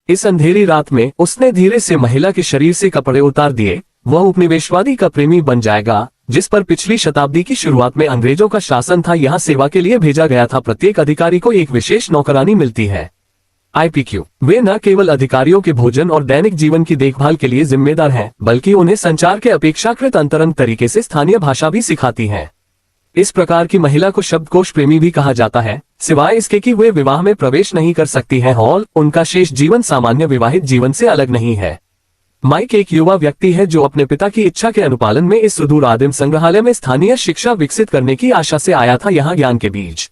इस अंधेरी रात में उसने धीरे से महिला के शरीर से कपड़े उतार दिए। वह उपनिवेशवादी का प्रेमी बन जाएगा, जिस पर पिछली शताब्दी की शुरुआत में अंग्रेजों का शासन था। यहाँ सेवा के लिए भेजा गया था। प्रत्येक अधिकारी को एक विशेष नौकरानी मिलती है, IPQ। वे न केवल अधिकारियों के भोजन और दैनिक जीवन की देखभाल के लिए जिम्मेदार हैं, बल्कि उन्हें संचार के अपेक्षाकृत अंतरंग तरीके से स्थानीय भाषा भी सिखाती हैं। इस प्रकार की महिला को शब्दकोश प्रेमी भी कहा जाता है, सिवाय इसके कि वे विवाह में प्रवेश नहीं कर सकती हैं और उनका शेष जीवन सामान्य विवाहित जीवन से अलग नहीं है। माइक एक युवा व्यक्ति है जो अपने पिता की इच्छा के अनुपालन में इस सुदूर आदिम संग्रहालय में स्थानीय शिक्षा विकसित करने की आशा से आया था। यहाँ ज्ञान के बीज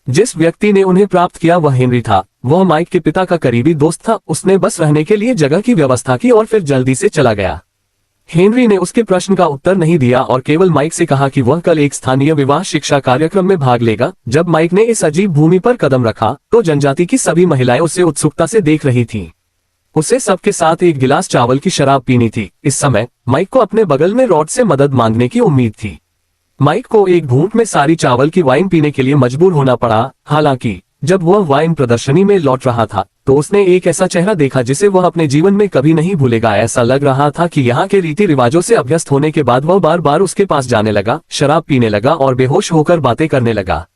जिस व्यक्ति ने उन्हें प्राप्त किया वह हेनरी था। वह माइक के पिता का करीबी दोस्त था। उसने बस रहने के लिए जगह की व्यवस्था की और फिर जल्दी से चला गया। हेनरी ने उसके प्रश्न का उत्तर नहीं दिया और केवल माइक से कहा कि वह कल एक स्थानीय विवाह शिक्षा कार्यक्रम में भाग लेगा। जब माइक ने इस अजीब भूमि पर कदम रखा तो जनजाति की सभी महिलाएं उसे उत्सुकता से देख रही थीं। उसे सबके साथ एक गिलास चावल की शराब पीनी थी। इस समय माइक को अपने बगल में रॉड से मदद मांगने की उम्मीद थी। माइक को एक घूंट में सारी चावल की वाइन पीने के लिए मजबूर होना पड़ा। हालांकि जब वह वाइन प्रदर्शनी में लौट रहा था तो उसने एक ऐसा चेहरा देखा जिसे वह अपने जीवन में कभी नहीं भूलेगा। ऐसा लग रहा था कि यहाँ के रीति रिवाजों से अभ्यस्त होने के बाद वह बार बार उसके पास जाने लगा, शराब पीने लगा और बेहोश होकर बातें करने लगा।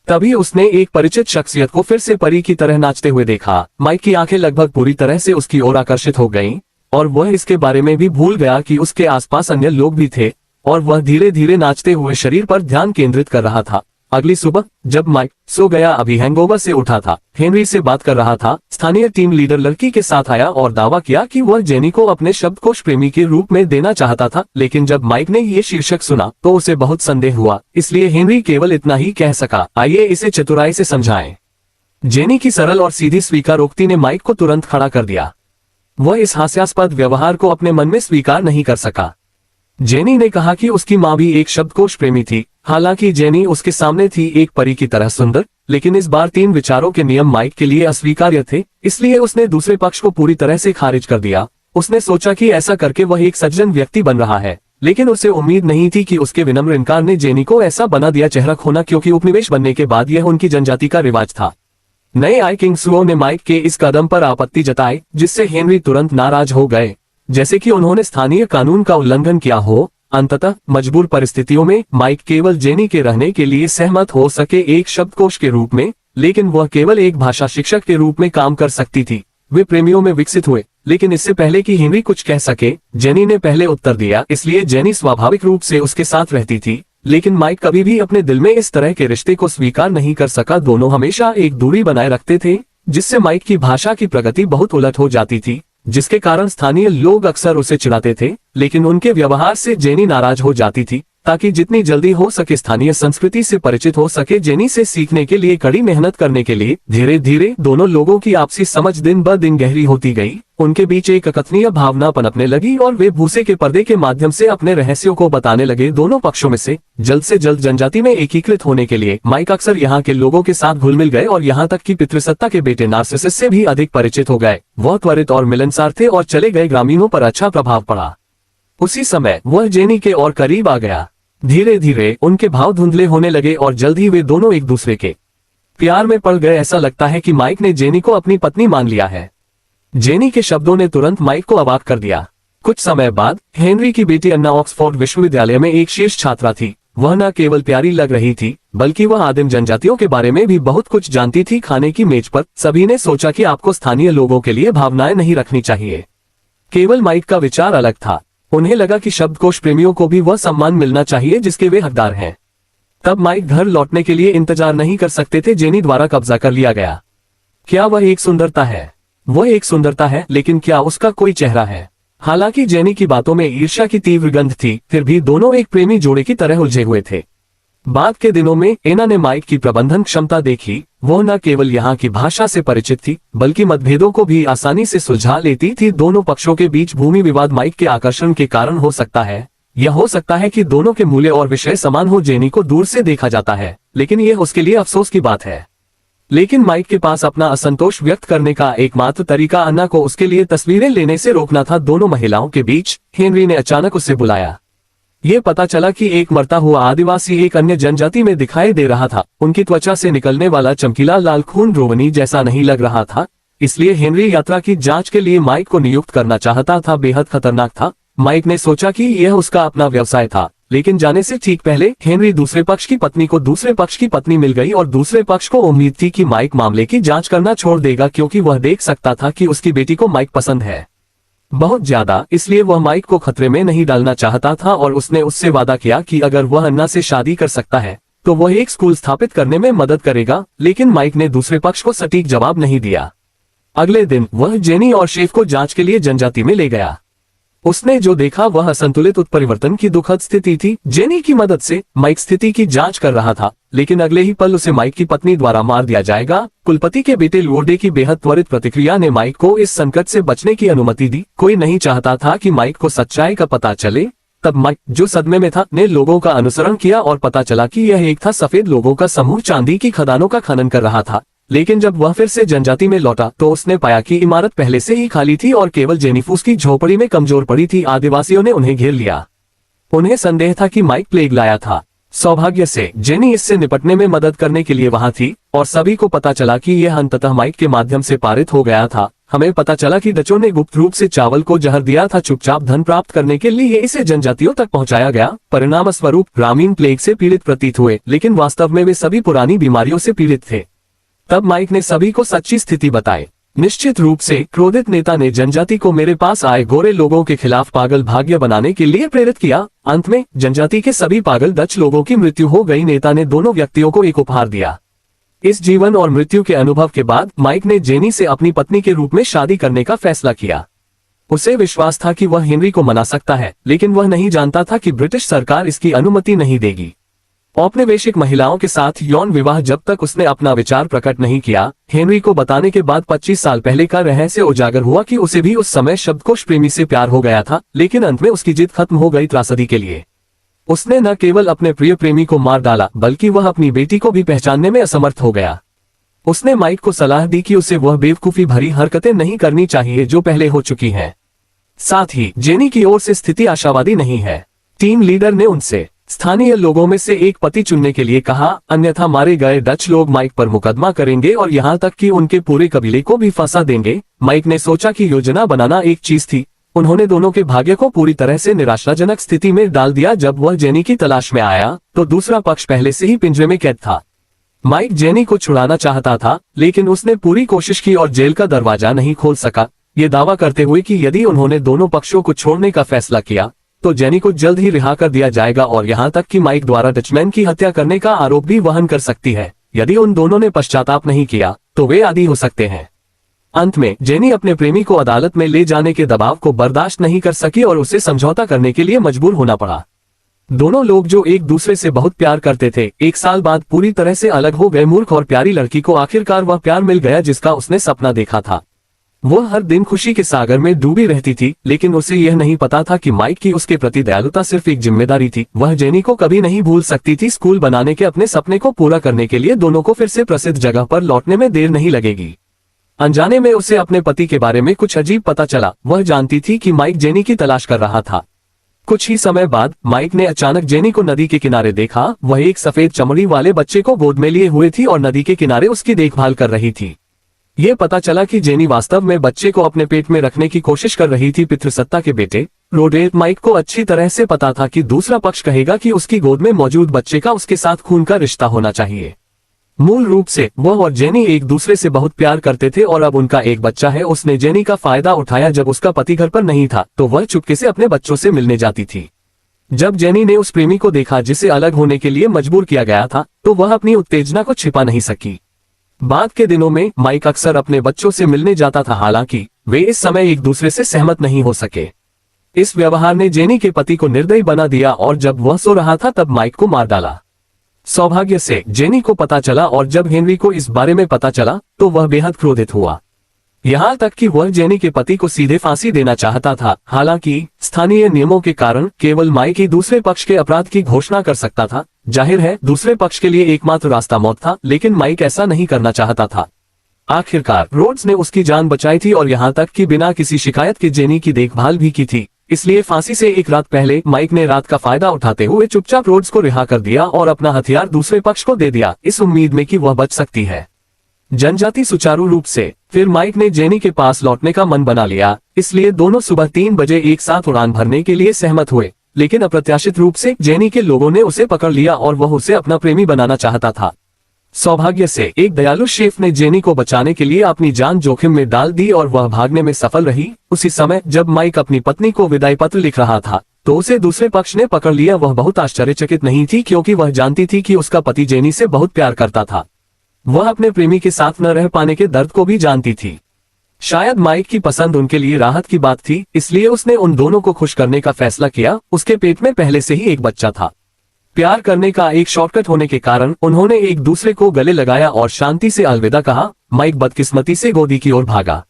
तभी उसने एक परिचित शख्सियत को फिर से परी की तरह नाचते हुए देखा। माइक की आंखें लगभग पूरी तरह से उसकी ओर आकर्षित हो गईं और वह इसके बारे में भी भूल गया कि उसके आसपास अन्य लोग भी थे और वह धीरे धीरे नाचते हुए शरीर पर ध्यान केंद्रित कर रहा था। अगली सुबह जब माइक सो गया, अभी हैंगओवर से उठा था, हेनरी से बात कर रहा था, स्थानीय टीम लीडर लड़की के साथ आया और दावा किया कि वह जेनी को अपने शब्दकोश प्रेमी के रूप में देना चाहता था। लेकिन जब माइक ने ये शीर्षक सुना तो उसे बहुत संदेह हुआ, इसलिए हेनरी केवल इतना ही कह सका, आइए इसे चतुराई से समझाएं। जेनी की सरल और सीधी स्वीकारोक्ति ने माइक को तुरंत खड़ा कर दिया। वह इस हास्यास्पद व्यवहार को अपने मन में स्वीकार नहीं कर सका। जेनी ने कहा कि उसकी माँ भी एक शब्दकोश प्रेमी थी। हालांकि जेनी उसके सामने थी, एक परी की तरह सुंदर, लेकिन इस बार तीन विचारों के नियम माइक के लिए अस्वीकार्य थे, इसलिए उसने दूसरे पक्ष को पूरी तरह से खारिज कर दिया। उसने सोचा कि ऐसा करके वह एक सज्जन व्यक्ति बन रहा है, लेकिन उसे उम्मीद नहीं थी कि उसके विनम्र इनकार ने जेनी को ऐसा बना दिया चेहरा खोना, क्योंकि उपनिवेश बनने के बाद यह उनकी जनजाति का रिवाज था। नए आए किंग्सुओ ने माइक के इस कदम पर आपत्ति जताई, जिससे हेनरी तुरंत नाराज हो गए, जैसे कि उन्होंने स्थानीय कानून का उल्लंघन किया हो। अंततः मजबूर परिस्थितियों में माइक केवल जेनी के रहने के लिए सहमत हो सके, एक शब्दकोश के रूप में, लेकिन वह केवल एक भाषा शिक्षक के रूप में काम कर सकती थी। वे प्रेमियों में विकसित हुए, लेकिन इससे पहले कि हेनरी कुछ कह सके, जेनी ने पहले उत्तर दिया, इसलिए जेनी स्वाभाविक रूप से उसके साथ रहती थी। लेकिन माइक कभी भी अपने दिल में इस तरह के रिश्ते को स्वीकार नहीं कर सका। दोनों हमेशा एक दूरी बनाए रखते थे, जिससे माइक की भाषा की प्रगति बहुत उलट हो जाती थी, जिसके कारण स्थानीय लोग अक्सर उसे चिढ़ाते थे। लेकिन उनके व्यवहार से जेनी नाराज हो जाती थी। ताकि जितनी जल्दी हो सके स्थानीय संस्कृति से परिचित हो सके, जेनी से सीखने के लिए कड़ी मेहनत करने के लिए धीरे धीरे दोनों लोगों की आपसी समझ दिन ब दिन गहरी होती गई। उनके बीच एक अकथनीय भावना पनपने लगी और वे भूसे के पर्दे के माध्यम से अपने रहस्यों को बताने लगे। दोनों पक्षों में से जल्द जनजाति में एकीकृत होने के लिए माइक अक्सर यहाँ के लोगों के साथ घुल मिल गए और यहाँ तक कि पितृसत्ता के बेटे नार्सिसस से भी अधिक परिचित हो गए। वह त्वरित और मिलनसार थे और चले गए ग्रामीणों पर अच्छा प्रभाव पड़ा। उसी समय वह जेनी के और करीब आ गया। धीरे धीरे उनके भाव धुंधले होने लगे और जल्द ही वे दोनों एक दूसरे के प्यार में पड़ गए। ऐसा लगता है कि माइक ने जेनी को अपनी पत्नी मान लिया है। जेनी के शब्दों ने तुरंत माइक को अवाक कर दिया। कुछ समय बाद हेनरी की बेटी अन्ना ऑक्सफोर्ड विश्वविद्यालय में एक शीर्ष छात्रा थी। वह न केवल प्यारी लग रही थी, बल्कि वह आदिम जनजातियों के बारे में भी बहुत कुछ जानती थी। खाने की मेज पर सभी ने सोचा कि आपको स्थानीय लोगों के लिए भावनाएं नहीं रखनी चाहिए। केवल माइक का विचार अलग था। उन्हें लगा कि शब्दकोश प्रेमियों को भी वह सम्मान मिलना चाहिए जिसके वे हकदार हैं। तब माइक घर लौटने के लिए इंतजार नहीं कर सकते थे। जेनी द्वारा कब्जा कर लिया गया। क्या वह एक सुंदरता है? वह एक सुंदरता है, लेकिन क्या उसका कोई चेहरा है? हालांकि जेनी की बातों में ईर्ष्या की तीव्र गंध थी, फिर भी दोनों एक प्रेमी जोड़े की तरह उलझे हुए थे। बाद के दिनों में एना ने माइक की प्रबंधन क्षमता देखी। वो न केवल यहाँ की भाषा से परिचित थी, बल्कि मतभेदों को भी आसानी से सुलझा लेती थी। दोनों पक्षों के बीच भूमि विवाद माइक के आकर्षण के कारण हो सकता है। यह हो सकता है कि दोनों के मूल्य और विषय समान हो। जेनी को दूर से देखा जाता है, लेकिन यह उसके लिए अफसोस की बात है। लेकिन माइक के पास अपना असंतोष व्यक्त करने का एकमात्र तरीका अन्ना को उसके लिए तस्वीरें लेने से रोकना था। दोनों महिलाओं के बीच हेनरी ने अचानक उसे बुलाया। ये पता चला कि एक मरता हुआ आदिवासी एक अन्य जनजाति में दिखाई दे रहा था। उनकी त्वचा से निकलने वाला चमकीला लाल खून रोवनी जैसा नहीं लग रहा था, इसलिए हेनरी यात्रा की जांच के लिए माइक को नियुक्त करना चाहता था। बेहद खतरनाक था। माइक ने सोचा कि यह उसका अपना व्यवसाय था, लेकिन जाने से ठीक पहले हेनरी दूसरे पक्ष की पत्नी को दूसरे पक्ष की पत्नी मिल गई और दूसरे पक्ष को उम्मीद थी कि माइक मामले की जांच करना छोड़ देगा, क्योंकि वह देख सकता था कि उसकी बेटी को माइक पसंद है बहुत ज्यादा। इसलिए वह माइक को खतरे में नहीं डालना चाहता था और उसने उससे वादा किया कि अगर वह अन्ना से शादी कर सकता है तो वह एक स्कूल स्थापित करने में मदद करेगा। लेकिन माइक ने दूसरे पक्ष को सटीक जवाब नहीं दिया। अगले दिन वह जेनी और शेफ को जांच के लिए जनजाति में ले गया। उसने जो देखा वह असंतुलित उत्परिवर्तन की दुखद स्थिति थी। जेनी की मदद से माइक स्थिति की जांच कर रहा था, लेकिन अगले ही पल उसे माइक की पत्नी द्वारा मार दिया जाएगा। कुलपति के बेटे लोर्डे की बेहद त्वरित प्रतिक्रिया ने माइक को इस संकट से बचने की अनुमति दी। कोई नहीं चाहता था कि माइक को सच्चाई का पता चले। तब माइक, जो सदमे में था, ने लोगों का अनुसरण किया और पता चला कि यह एक था सफेद लोगों का समूह चांदी की खदानों का खनन कर रहा था। लेकिन जब वह फिर से जनजाति में लौटा तो उसने पाया कि इमारत पहले से ही खाली थी और केवल जेनीफूस की झोपड़ी में कमजोर पड़ी थी। आदिवासियों ने उन्हें घेर लिया। उन्हें संदेह था कि माइक प्लेग लाया था। सौभाग्य से जेनी इससे निपटने में मदद करने के लिए वहां थी और सभी को पता चला कि यह अंततः माइक के माध्यम से पारित हो गया था। हमें पता चला कि डचों ने गुप्त रूप से चावल को जहर दिया था। चुपचाप धन प्राप्त करने के लिए इसे जनजातियों तक पहुंचाया गया। परिणाम स्वरूप ग्रामीण प्लेग से पीड़ित प्रतीत हुए, लेकिन वास्तव में वे सभी पुरानी बीमारियों से पीड़ित थे। तब माइक ने सभी को सच्ची स्थिति बताई। निश्चित रूप से क्रोधित नेता ने जनजाति को मेरे पास आए गोरे लोगों के खिलाफ पागल भाग्य बनाने के लिए प्रेरित किया। अंत में जनजाति के सभी पागल डच लोगों की मृत्यु हो गई। नेता ने दोनों व्यक्तियों को एक उपहार दिया। इस जीवन और मृत्यु के अनुभव के बाद माइक ने जेनी से अपनी पत्नी के रूप में शादी करने का फैसला किया। उसे विश्वास था कि वह हेनरी को मना सकता है, लेकिन वह नहीं जानता था कि ब्रिटिश सरकार इसकी अनुमति नहीं देगी। औपनिवेशिक महिलाओं के साथ यौन विवाह जब तक उसने अपना विचार प्रकट नहीं किया। हेनरी को बताने के बाद 25 साल पहले का रहस्य उजागर हुआ कि उसे भी उस समय शब्दकोश प्रेमी से प्यार हो गया था, लेकिन अंत में उसकी जिद खत्म हो गई त्रासदी के लिए। उसने न केवल अपने प्रिय प्रेमी को मार डाला, बल्कि वह अपनी बेटी को भी पहचानने में असमर्थ हो गया। उसने माइक को सलाह दी कि उसे वह बेवकूफी भरी हरकतें नहीं करनी चाहिए जो पहले हो चुकी हैं। साथ ही जेनी की ओर से स्थिति आशावादी नहीं है। टीम लीडर ने उनसे स्थानीय लोगों में से एक पति चुनने के लिए कहा, अन्यथा मारे गए डच लोग माइक पर मुकदमा करेंगे और यहाँ तक कि उनके पूरे कबीले को भी फंसा देंगे। माइक ने सोचा कि योजना बनाना एक चीज थी। उन्होंने दोनों के भाग्य को पूरी तरह से निराशाजनक स्थिति में डाल दिया। जब वह जेनी की तलाश में आया तो दूसरा पक्ष पहले से ही पिंजरे में कैद था। माइक जेनी को छुड़ाना चाहता था, लेकिन उसने पूरी कोशिश की और जेल का दरवाजा नहीं खोल सका, ये दावा करते हुए कि यदि उन्होंने दोनों पक्षों को छोड़ने का फैसला किया तो जेनी को जल्द ही रिहा कर दिया जाएगा और यहाँ तक कि माइक द्वारा डचमैन की हत्या करने का आरोप भी वहन कर सकती है। यदि उन दोनों ने पश्चाताप नहीं किया तो वे आदी हो सकते हैं। अंत में जेनी अपने प्रेमी को अदालत में ले जाने के दबाव को बर्दाश्त नहीं कर सकी और उसे समझौता करने के लिए मजबूर होना पड़ा। दोनों लोग जो एक दूसरे से बहुत प्यार करते थे, एक साल बाद पूरी तरह से अलग हो गए। मूर्ख और प्यारी लड़की को आखिरकार वह प्यार मिल गया जिसका उसने सपना देखा था। वह हर दिन खुशी के सागर में डूबी रहती थी, लेकिन उसे यह नहीं पता था कि माइक की उसके प्रति दयालुता सिर्फ एक जिम्मेदारी थी। वह जेनी को कभी नहीं भूल सकती थी। स्कूल बनाने के अपने सपने को पूरा करने के लिए दोनों को फिर से प्रसिद्ध जगह पर लौटने में देर नहीं लगेगी। अनजाने में उसे अपने पति के बारे में कुछ अजीब पता चला। वह जानती थी कि माइक जेनी की तलाश कर रहा था। कुछ ही समय बाद माइक ने अचानक जेनी को नदी के किनारे देखा। वह एक सफेद चमड़ी वाले बच्चे को गोद में लिए हुए थी और नदी के किनारे उसकी देखभाल कर रही थी। ये पता चला कि जेनी वास्तव में बच्चे को अपने पेट में रखने की कोशिश कर रही थी। पितृसत्ता के बेटे रोडेट माइक को अच्छी तरह से पता था कि दूसरा पक्ष कहेगा कि उसकी गोद में मौजूद बच्चे का उसके साथ खून का रिश्ता होना चाहिए। मूल रूप से वह और जेनी एक दूसरे से बहुत प्यार करते थे और अब उनका एक बच्चा है। उसने जेनी का फायदा उठाया। जब उसका पति घर पर नहीं था तो वह चुपके से अपने बच्चों से मिलने जाती थी। जब जेनी ने उस प्रेमी को देखा जिसे अलग होने के लिए मजबूर किया गया था, तो वह अपनी उत्तेजना को छिपा नहीं सकी। बाद के दिनों में माइक अक्सर अपने बच्चों से मिलने जाता था, हालांकि वे इस समय एक दूसरे से सहमत नहीं हो सके। इस व्यवहार ने जेनी के पति को निर्दयी बना दिया और जब वह सो रहा था तब माइक को मार डाला। सौभाग्य से जेनी को पता चला और जब हेनरी को इस बारे में पता चला तो वह बेहद क्रोधित हुआ। यहाँ तक कि वह जेनी के पति को सीधे फांसी देना चाहता था। हालांकि स्थानीय नियमों के कारण केवल माइक ही दूसरे पक्ष के अपराध की घोषणा कर सकता था। जाहिर है दूसरे पक्ष के लिए एकमात्र रास्ता मौत था, लेकिन माइक ऐसा नहीं करना चाहता था। आखिरकार रोड्स ने उसकी जान बचाई थी और यहाँ तक कि बिना किसी शिकायत के जेनी की देखभाल भी की थी। इसलिए फांसी से एक रात पहले माइक ने रात का फायदा उठाते हुए चुपचाप रोड्स को रिहा कर दिया और अपना हथियार दूसरे पक्ष को दे दिया, इस उम्मीद में कि वह बच सकती है। जनजाति सुचारू रूप से। फिर माइक ने जेनी के पास लौटने का मन बना लिया, इसलिए दोनों सुबह 3 बजे एक साथ उड़ान भरने के लिए सहमत हुए। लेकिन अप्रत्याशित रूप से जेनी के लोगों ने उसे पकड़ लिया और वह उसे अपना प्रेमी बनाना चाहता था। सौभाग्य से एक दयालु शेफ ने जेनी को बचाने के लिए अपनी जान जोखिम में डाल दी और वह भागने में सफल रही। उसी समय जब माइक अपनी पत्नी को विदाई पत्र लिख रहा था तो उसे दूसरे पक्ष ने पकड़ लिया। वह बहुत आश्चर्यचकित नहीं थी, क्योंकि वह जानती थी कि उसका पति जेनी से बहुत प्यार करता था। वह अपने प्रेमी के साथ न रह पाने के दर्द को भी जानती थी। शायद माइक की पसंद उनके लिए राहत की बात थी, इसलिए उसने उन दोनों को खुश करने का फैसला किया। उसके पेट में पहले से ही एक बच्चा था। प्यार करने का एक शॉर्टकट होने के कारण उन्होंने एक दूसरे को गले लगाया और शांति से अलविदा कहा। माइक बदकिस्मती से गोदी की ओर भागा।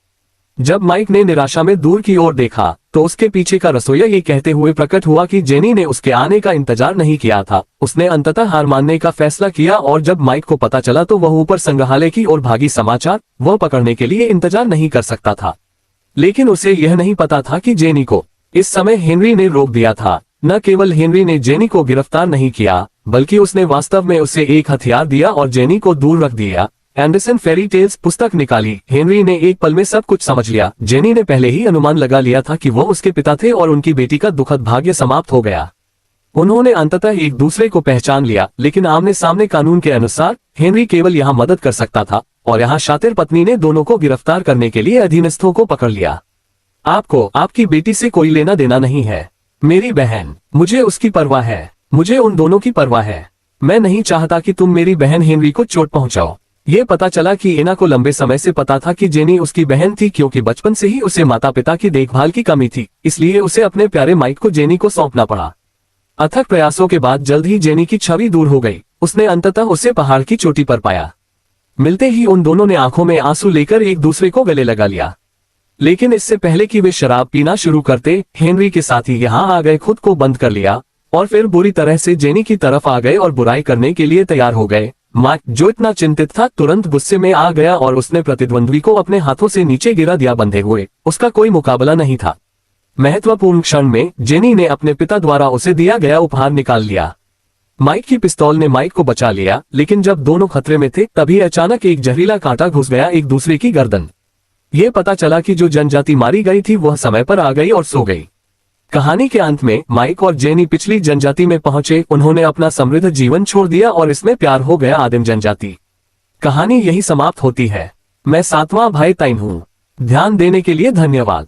जब माइक ने निराशा में दूर की ओर देखा तो उसके पीछे का रसोइया ये कहते हुए प्रकट हुआ कि जेनी ने उसके आने का इंतजार नहीं किया था। उसने अंततः हार मानने का फैसला किया और जब माइक को पता चला तो वह ऊपर संग्रहालय की ओर भागी। समाचार वह पकड़ने के लिए इंतजार नहीं कर सकता था, लेकिन उसे यह नहीं पता था कि जेनी को इस समय हेनरी ने रोक दिया था। न केवल हेनरी ने जेनी को गिरफ्तार नहीं किया, बल्कि उसने वास्तव में उसे एक हथियार दिया और जेनी को दूर रख दिया। एंडरसन फेरी टेल्स पुस्तक निकाली। हेनरी ने एक पल में सब कुछ समझ लिया। जेनी ने पहले ही अनुमान लगा लिया था कि वो उसके पिता थे और उनकी बेटी का दुखद भाग्य समाप्त हो गया। उन्होंने अंततः एक दूसरे को पहचान लिया, लेकिन आमने सामने कानून के अनुसार हेनरी केवल यहाँ मदद कर सकता था और यहाँ शातिर पत्नी ने दोनों को गिरफ्तार करने के लिए अधीनस्थों को पकड़ लिया। आपको आपकी बेटी से कोई लेना देना नहीं है, मेरी बहन। मुझे उसकी परवाह है, मुझे उन दोनों की परवाह है। मैं नहीं चाहता कि तुम मेरी बहन हेनरी को चोट पहुंचाओ। ये पता चला कि एना को लंबे समय से पता था कि जेनी उसकी बहन थी, क्योंकि बचपन से ही उसे माता पिता की देखभाल की कमी थी। इसलिए उसे अपने प्यारे माइक को जेनी को सौंपना पड़ा। अथक प्रयासों के बाद जल्द ही जेनी की छवि दूर हो गई। उसने अंततः उसे पहाड़ की चोटी पर पाया। मिलते ही उन दोनों ने आंखों में आंसू लेकर एक दूसरे को गले लगा लिया। लेकिन इससे पहले कि वे शराब पीना शुरू करते, हेनरी के साथी यहाँ आ गए, खुद को बंद कर लिया और फिर बुरी तरह से जेनी की तरफ आ गए और बुराई करने के लिए तैयार हो गए। माइक, जो इतना चिंतित था, तुरंत गुस्से में आ गया और उसने प्रतिद्वंद्वी को अपने हाथों से नीचे गिरा दिया। बंधे हुए उसका कोई मुकाबला नहीं था। महत्वपूर्ण क्षण में जेनी ने अपने पिता द्वारा उसे दिया गया उपहार निकाल लिया। माइक की पिस्तौल ने माइक को बचा लिया, लेकिन जब दोनों खतरे में थे तभी अचानक एक जहरीला कांटा घुस गया एक दूसरे की गर्दन। ये पता चला कि जो जनजाति मारी गई थी वह समय पर आ गई और सो गई। कहानी के अंत में माइक और जेनी पिछली जनजाति में पहुंचे। उन्होंने अपना समृद्ध जीवन छोड़ दिया और इसमें प्यार हो गया आदिम जनजाति। कहानी यही समाप्त होती है। मैं 7वां भाई ताइन हूँ। ध्यान देने के लिए धन्यवाद।